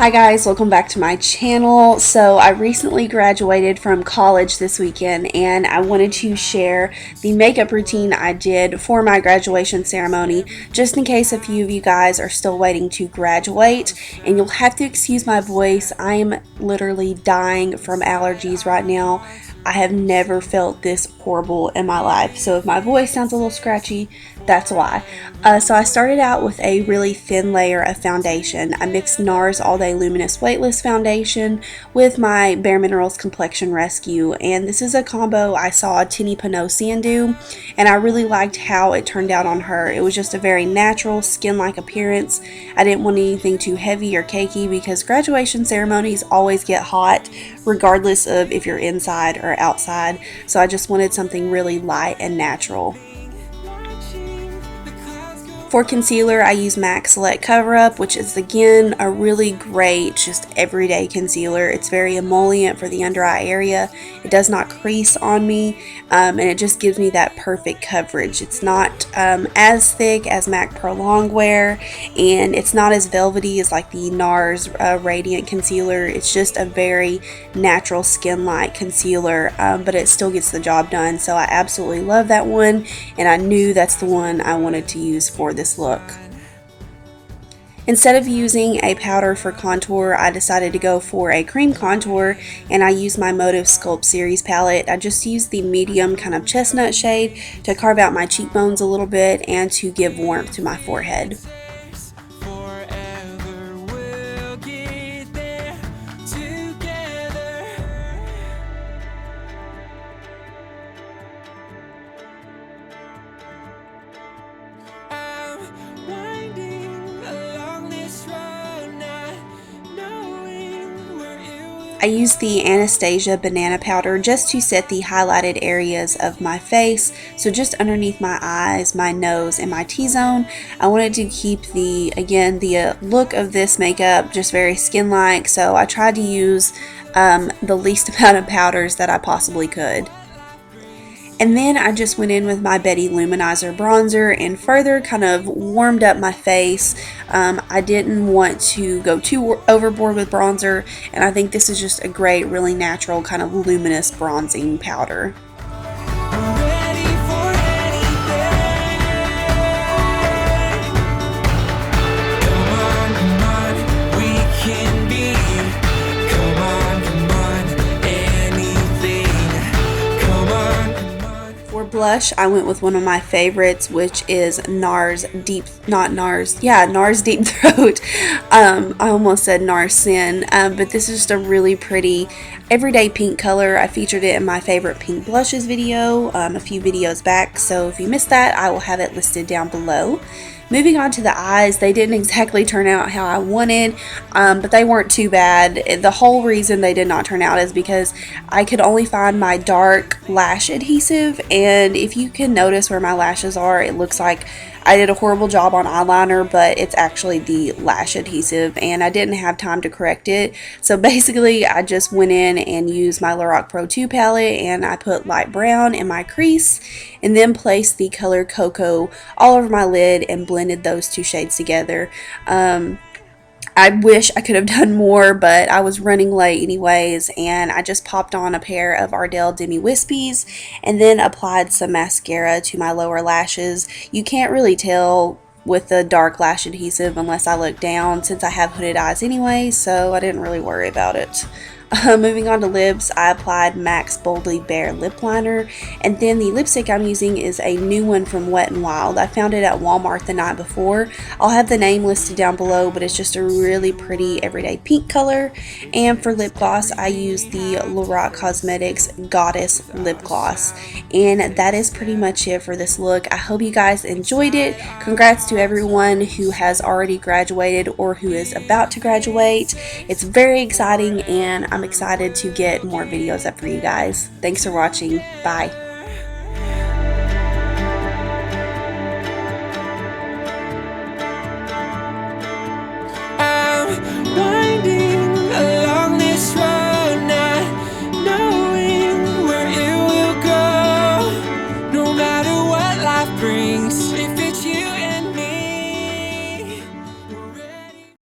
Hi guys, welcome back to my channel. So I recently graduated from college this weekend and I wanted to share the makeup routine I did for my graduation ceremony, just in case a few of you guys are still waiting to graduate. And you'll have to excuse my voice. I am literally dying from allergies right now. I have never felt this horrible in my life. So if my voice sounds a little scratchy, that's why. So I started out with a really thin layer of foundation. I mixed NARS All Day Luminous Weightless foundation with my Bare Minerals Complexion Rescue. And this is a combo I saw Tinny Panosian do, and I really liked how it turned out on her. It was just a very natural, skin-like appearance. I didn't want anything too heavy or cakey because graduation ceremonies always get hot, regardless of if you're inside or outside. So I just wanted something really light and natural. For concealer, I use MAC Select Cover Up, which is again a really great, just everyday concealer. It's very emollient for the under eye area. It does not crease on me, and it just gives me that perfect coverage. It's not as thick as MAC Pro Longwear, and it's not as velvety as like the NARS Radiant Concealer. It's just a very natural skin-like concealer, but it still gets the job done. So I absolutely love that one, and I knew that's the one I wanted to use for this look. Instead of using a powder for contour, I decided to go for a cream contour, and I used my Motive Sculpt series palette. I just used the medium kind of chestnut shade to carve out my cheekbones a little bit and to give warmth to my forehead. I used the Anastasia banana powder just to set the highlighted areas of my face, so just underneath my eyes, my nose, and my T-zone. I wanted to keep the look of this makeup just very skin-like, so I tried to use the least amount of powders that I possibly could. And then I just went in with my Betty Luminizer bronzer and further kind of warmed up my face. I didn't want to go too overboard with bronzer, and I think this is just a great, really natural kind of luminous bronzing powder. Blush, I went with one of my favorites, which is NARS Deep Throat. I almost said NARS Sin, but this is just a really pretty everyday pink color. I featured it in my favorite pink blushes video a few videos back, so if you missed that, I will have it listed down below. Moving on to the eyes, they didn't exactly turn out how I wanted, but they weren't too bad. The whole reason they did not turn out is because I could only find my dark lash adhesive, and if you can notice where my lashes are, it looks like I did a horrible job on eyeliner, but it's actually the lash adhesive, and I didn't have time to correct it. So basically, I just went in and used my Lorac Pro 2 palette, and I put light brown in my crease, and then placed the color Cocoa all over my lid and blended those two shades together. I wish I could have done more, but I was running late anyways, and I just popped on a pair of Ardell Demi Whispys and then applied some mascara to my lower lashes. You can't really tell with the dark lash adhesive unless I look down, since I have hooded eyes anyway, so I didn't really worry about it. Moving on to lips, I applied MAC's Boldly Bare Lip Liner, and then the lipstick I'm using is a new one from Wet n Wild. I found it at Walmart the night before. I'll have the name listed down below, but it's just a really pretty everyday pink color. And for lip gloss, I used the Lorac Cosmetics Goddess Lip Gloss. And that is pretty much it for this look. I hope you guys enjoyed it. Congrats to everyone who has already graduated or who is about to graduate. It's very exciting, and I'm excited to get more videos up for you guys. Thanks for watching. Bye. Brings